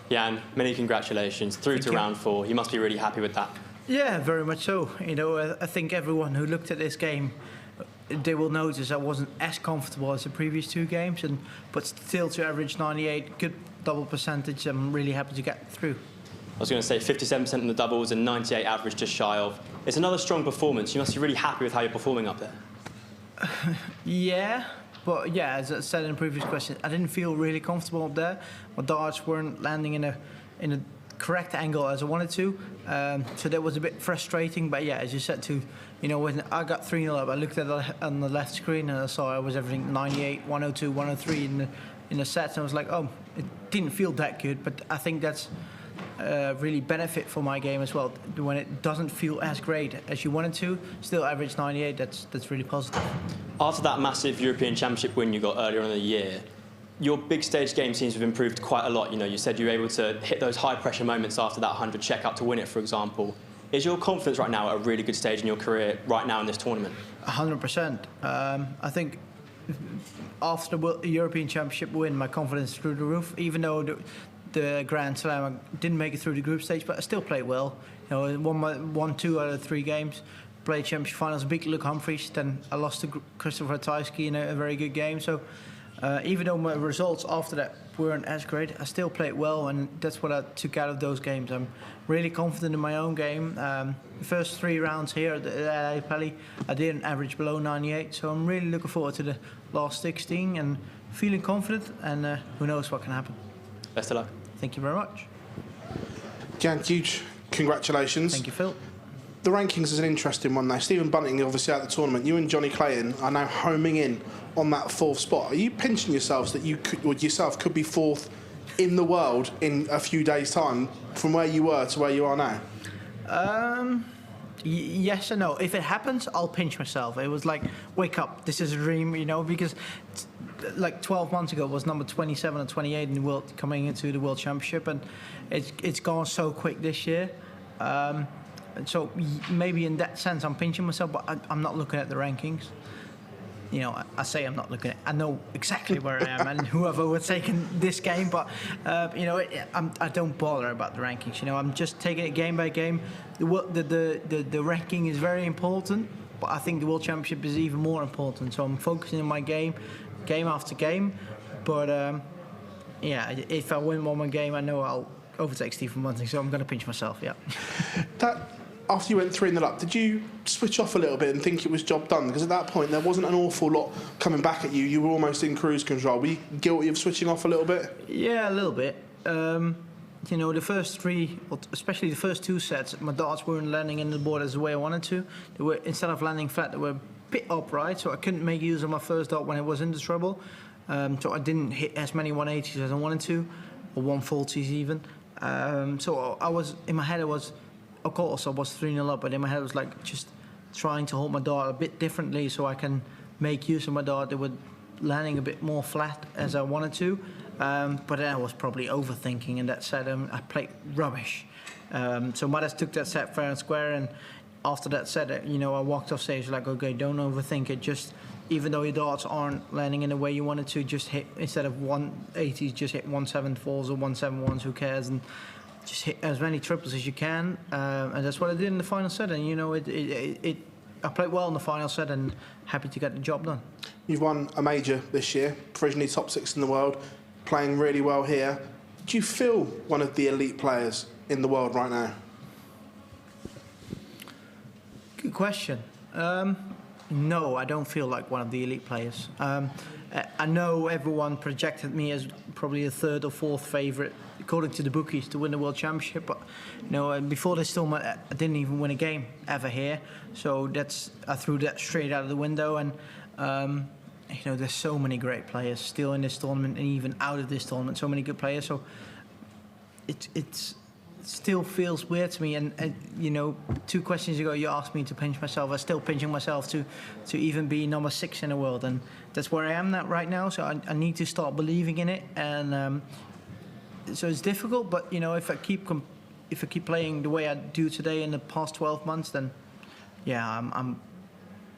Jan, many congratulations. Through to round 4. You must be really happy with that. Yeah, very much so. You know, I think everyone who looked at this game, they will notice I wasn't as comfortable as the previous 2 games, but still to average 98, good double percentage. I'm really happy to get through. I was going to say 57% in the doubles and 98 average just shy of. It's another strong performance. You must be really happy with how you're performing up there. Yeah, but yeah, as I said in the previous question, I didn't feel really comfortable up there. My darts weren't landing in a correct angle as I wanted to, so that was a bit frustrating. But yeah, as you said too, you know, when I got 3-0 up, I looked at it on the left screen and I saw I was everything 98, 102, 103 in the sets, and I was like, oh, it didn't feel that good. But I think that's really benefit for my game as well. When it doesn't feel as great as you want it to, still average 98. That's really positive. After that massive European Championship win you got earlier on in the year, your big stage game seems to have improved quite a lot. You know, you said you were able to hit those high pressure moments after that 100 checkout to win it, for example. Is your confidence right now at a really good stage in your career right now in this tournament? 100%. I think after the European Championship win, my confidence is through the roof. Even though the Grand Slam, I didn't make it through the group stage, but I still played well. You know, won 2 out of 3 games. Played Championship Finals, beat Luke Humphries. Then I lost to Christopher Ratajski in a very good game. So even though my results after that weren't as great, I still played well, and that's what I took out of those games. I'm really confident in my own game. The first 3 rounds here at Pally, I didn't average below 98, so I'm really looking forward to the last 16 and feeling confident, and who knows what can happen. Best of luck. Thank you very much. Jan, huge congratulations. Thank you, Phil. The rankings is an interesting one now. Stephen Bunting, obviously out of the tournament. You and Johnny Clayton are now homing in on that 4th spot. Are you pinching yourselves that you could be 4th in the world in a few days' time from where you were to where you are now? Yes and no. If it happens, I'll pinch myself. It was like, wake up, this is a dream, you know, because like 12 months ago it was number 27 and 28 in the world coming into the World Championship, and it's gone so quick this year. So maybe in that sense I'm pinching myself, but I'm not looking at the rankings. You know, I say I'm not looking at. I know exactly where I am and whoever was taking this game, but you know, I don't bother about the rankings. You know, I'm just taking it game by game. The ranking is very important, but I think the World Championship is even more important. So I'm focusing on my game after game. But yeah, if I win one more game, I know I'll overtake Stephen Bunting. So I'm going to pinch myself. Yeah. After you went 3-0 up, did you switch off a little bit and think it was job done? Because at that point, there wasn't an awful lot coming back at you. You were almost in cruise control. Were you guilty of switching off a little bit? Yeah, a little bit. You know, the first 3, especially the first 2 sets, my darts weren't landing in the board as the way I wanted to. They were, instead of landing flat, they were a bit upright, so I couldn't make use of my first dart when it was into trouble. So I didn't hit as many 180s as I wanted to, or 140s even. So I was, in my head, of course, I was 3-0 up, but in my head, I was like just trying to hold my dart a bit differently so I can make use of my dart. They were landing a bit more flat as I wanted to, but then I was probably overthinking in that set. I played rubbish. So Madars took that set fair and square, and after that set, you know, I walked off stage like, okay, don't overthink it. Just, even though your darts aren't landing in the way you wanted to, just hit, instead of 180s, just hit 174s or 171s, who cares? And just hit as many triples as you can, and that's what I did in the final set. And you know, I played well in the final set, and happy to get the job done. You've won a major this year, provisionally top 6 in the world, playing really well here. Do you feel one of the elite players in the world right now? Good question. No, I don't feel like one of the elite players. I know everyone projected me as probably a 3rd or 4th favourite, according to the bookies, to win the World Championship. But you know, before this tournament, I didn't even win a game ever here. So I threw that straight out of the window. And you know, there's so many great players still in this tournament, and even out of this tournament, so many good players. So it still feels weird to me. And you know, 2 questions ago, you asked me to pinch myself. I'm still pinching myself to even be number 6 in the world, and that's where I am right now. So I need to start believing in it. And so it's difficult, but you know, if I keep playing the way I do today in the past 12 months, then yeah, I'm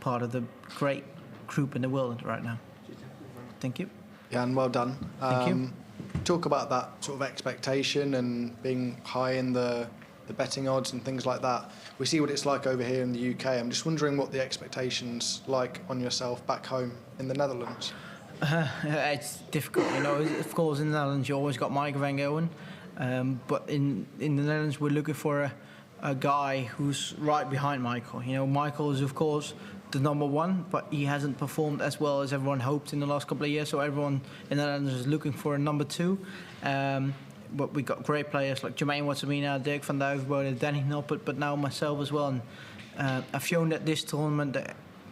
part of the great group in the world right now. Thank you. Jan, well done. Thank you. talk about that sort of expectation and being high in the betting odds and things like that. We see what it's like over here in the UK. I'm just wondering what the expectations like on yourself back home in the Netherlands. It's difficult, you know. Of course, in the Netherlands, you always got Michael van Gerwen, but in the Netherlands, we're looking for a guy who's right behind Michael. You know, Michael is of course the number one, but he hasn't performed as well as everyone hoped in the last couple of years. So everyone in the Netherlands is looking for a number two. But we got great players like Jermaine Watsamina, Dirk van Duivenbode, Danny Noppert, but now myself as well. And I've shown that this tournament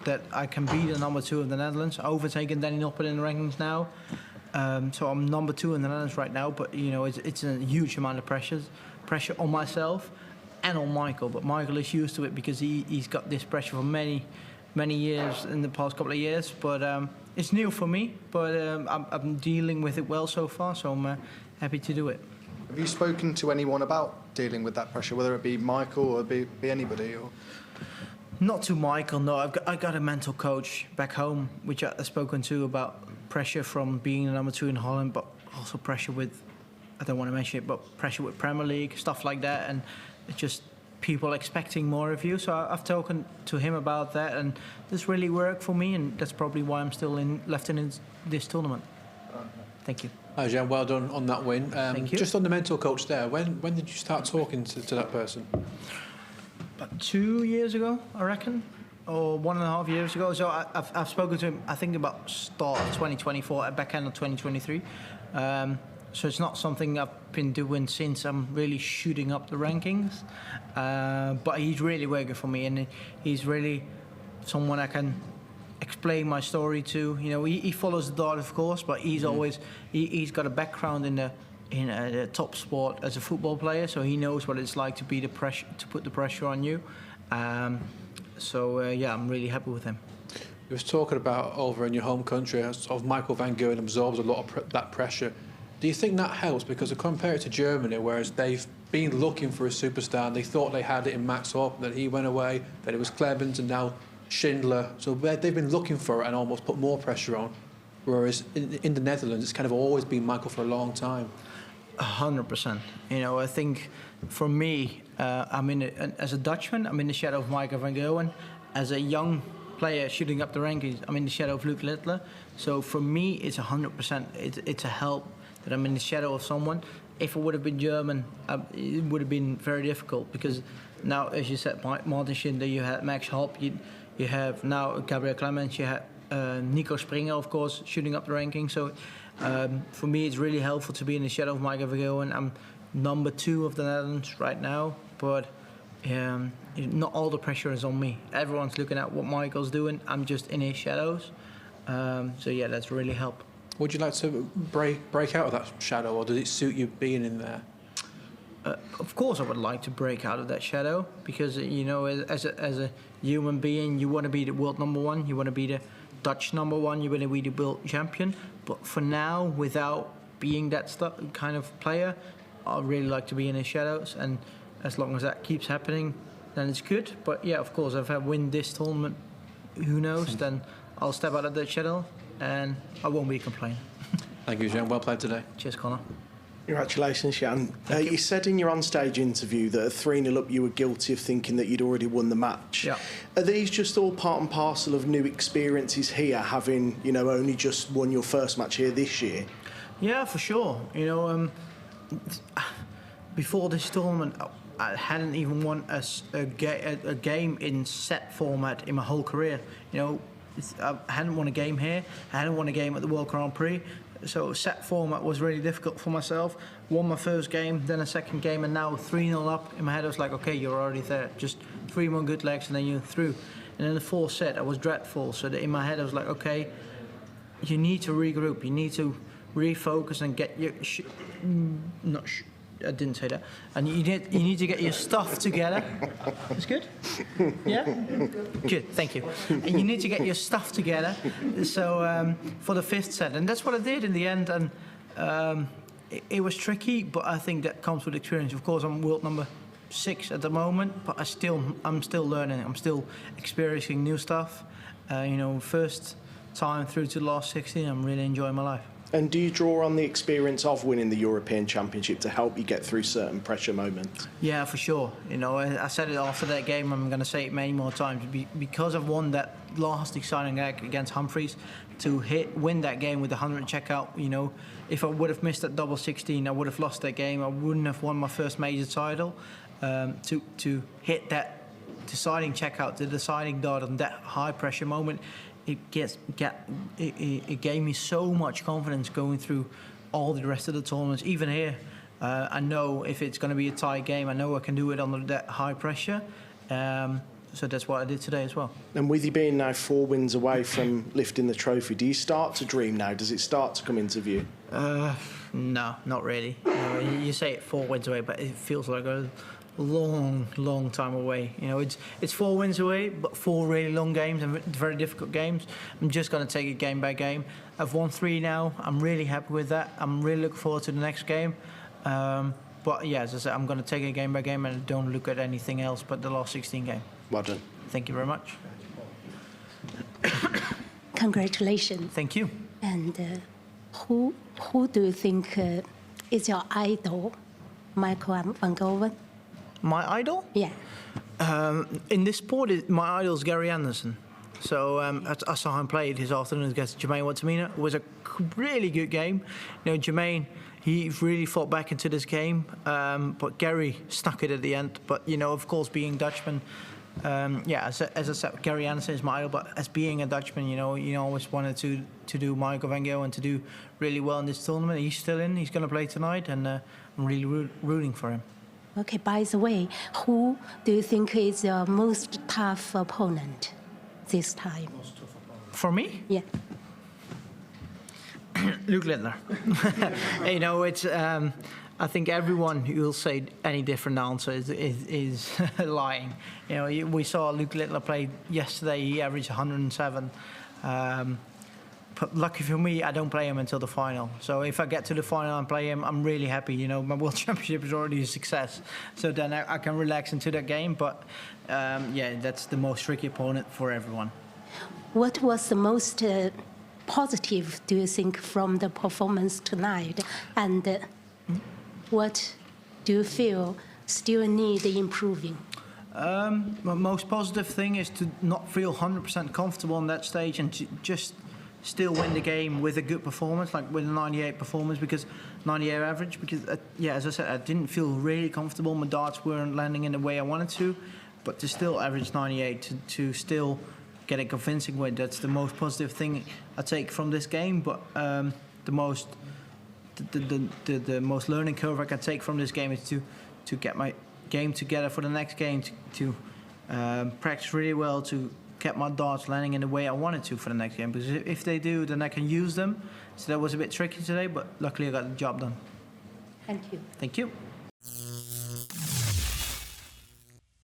that I can be the number two of the Netherlands, overtaking Danny Noppert in the rankings now. So I'm number two in the Netherlands right now, but you know it's a huge amount of pressure on myself and on Michael. But Michael is used to it because he's got this pressure for many years in the past couple of years. But it's new for me, but I'm dealing with it well so far, so I'm happy to do it. Have you spoken to anyone about dealing with that pressure, whether it be Michael or be anybody? Or? Not to Michael, no. I got a mental coach back home, which I've spoken to about pressure from being the number two in Holland, but also pressure with, I don't want to mention it, but pressure with Premier League, stuff like that, and it's just people expecting more of you. So I've spoken to him about that, and this really worked for me, and that's probably why I'm still left in this tournament. Thank you. Hi, Gian. Well done on that win. Thank you. Just on the mental coach there, when did you start talking to that person? About 2 years ago, I reckon, or 1.5 years ago. So I've spoken to him, I think, about start of 2024, at back end of 2023. So it's not something I've been doing since I'm really shooting up the rankings. But he's really working for me, and he's really someone I can explain my story to. You know, he follows the dart, of course, but he's always he's got a background in a top sport as a football player, so he knows what it's like to put the pressure on you. Yeah, I'm really happy with him. You was talking about over in your home country, of Michael van Gerwen absorbs a lot of that pressure. Do you think that helps? Because I compare it to Germany, whereas they've been looking for a superstar, and they thought they had it in Max Hopp, that he went away, that it was Clemens, and now Schindler. So they've been looking for it and almost put more pressure on. Whereas in the Netherlands, it's kind of always been Michael for a long time. 100%. You know, I think for me, as a Dutchman, I'm in the shadow of Michael van Gerwen. As a young player shooting up the rankings, I'm in the shadow of Luc Littler. So for me, it's 100%. It's a help that I'm in the shadow of someone. If it would have been German, it would have been very difficult, because now, as you said, Martin Schindler, you had Max Hopp, you have now Gabriel Clemens, you have Nico Springer, of course, shooting up the rankings. So for me, it's really helpful to be in the shadow of Michael van Gerwen. I'm number two of the Netherlands right now, but not all the pressure is on me. Everyone's looking at what Michael's doing. I'm just in his shadows. So yeah, that's really helped. Would you like to break out of that shadow, or does it suit you being in there? Of course, I would like to break out of that shadow, because you know, as a human being, you want to be the world number one, you want to be the Dutch number one, you want to be the world champion. But for now, without being that kind of player, I really like to be in the shadows, and as long as that keeps happening, then it's good. But yeah, of course, if I win this tournament, who knows? Then I'll step out of that shadow, and I won't be complaining. Thank you, Gian. Well played today. Cheers, Connor. Congratulations, Jan. You said in your onstage interview that at 3-0 up you were guilty of thinking that you'd already won the match. Yeah. Are these just all part and parcel of new experiences here, having, you know, only just won your first match here this year? Yeah, for sure. You know, before this tournament, I hadn't even won a game in set format in my whole career. You know, I hadn't won a game here. I hadn't won a game at the World Grand Prix. So set format was really difficult for myself. Won my first game, then a second game, and now 3-0 up. In my head, I was like, okay, you're already there. Just 3 more good legs, and then you're through. And in the fourth set, I was dreadful. So that in my head, I was like, okay, you need to regroup. You need to refocus and get your... I didn't say that. And you need to get your stuff together. It's good? Yeah? Good, thank you. And you need to get your stuff together so for the fifth set. And that's what I did in the end. And it was tricky, but I think that comes with experience. Of course, I'm world number 6 at the moment, but I'm still learning. I'm still experiencing new stuff. You know, first time through to the last 16, I'm really enjoying my life. And do you draw on the experience of winning the European Championship to help you get through certain pressure moments? Yeah, for sure. You know, I said it after that game. I'm going to say it many more times. Because I've won that last exciting leg against Humphreys, to win that game with the 100 checkout. You know, if I would have missed that double 16, I would have lost that game. I wouldn't have won my first major title. To hit that deciding checkout, the deciding dot on that high pressure moment, it gave me so much confidence going through all the rest of the tournaments. Even here, I know if it's going to be a tight game, I know I can do it under that high pressure. So that's what I did today as well. And with you being now 4 wins away from lifting the trophy, do you start to dream now? Does it start to come into view? No, not really. You say it 4 wins away, but it feels like a long time away. You know, it's 4 wins away, but 4 really long games and very difficult games. I'm just going to take it game by game. I've won 3 now. I'm really happy with that. I'm really looking forward to the next game. But yeah, as I said, I'm going to take it game by game and don't look at anything else but the last 16 game. Well done. Thank you very much. Congratulations. Thank you. And who do you think is your idol, Michael van Veen? My idol? Yeah. In this sport, my idol is Gary Anderson. So I saw him play this afternoon against Jermaine Wattamina. It was a really good game. You know, Jermaine, he really fought back into this game, but Gary stuck it at the end. But, you know, of course, being Dutchman, as I said, Gary Anderson is my idol, but as being a Dutchman, you always wanted to do Michael van Veen and to do really well in this tournament. He's still in. He's going to play tonight, and I'm really rooting for him. Okay, by the way, who do you think is the most tough opponent this time? For me? Yeah. Luke Littler. You know, it's. I think everyone who will say any different answer is lying. You know, we saw Luke Littler play yesterday. He averaged 107. But lucky for me, I don't play him until the final. So if I get to the final and play him, I'm really happy. You know, my World Championship is already a success. So then I can relax into that game. But that's the most tricky opponent for everyone. What was the most positive, do you think, from the performance tonight? And what do you feel still need improving? My most positive thing is to not feel 100% comfortable on that stage and to just still win the game with a good performance, like with a 98 performance, because 98 average. Because as I said, I didn't feel really comfortable. My darts weren't landing in the way I wanted to, but to still average 98, to still get a convincing win, that's the most positive thing I take from this game. But the most learning curve I can take from this game is to get my game together for the next game, to practice really well, to get my darts landing in the way I wanted to for the next game. Because if they do, then I can use them. So that was a bit tricky today, but luckily I got the job done. Thank you. Thank you.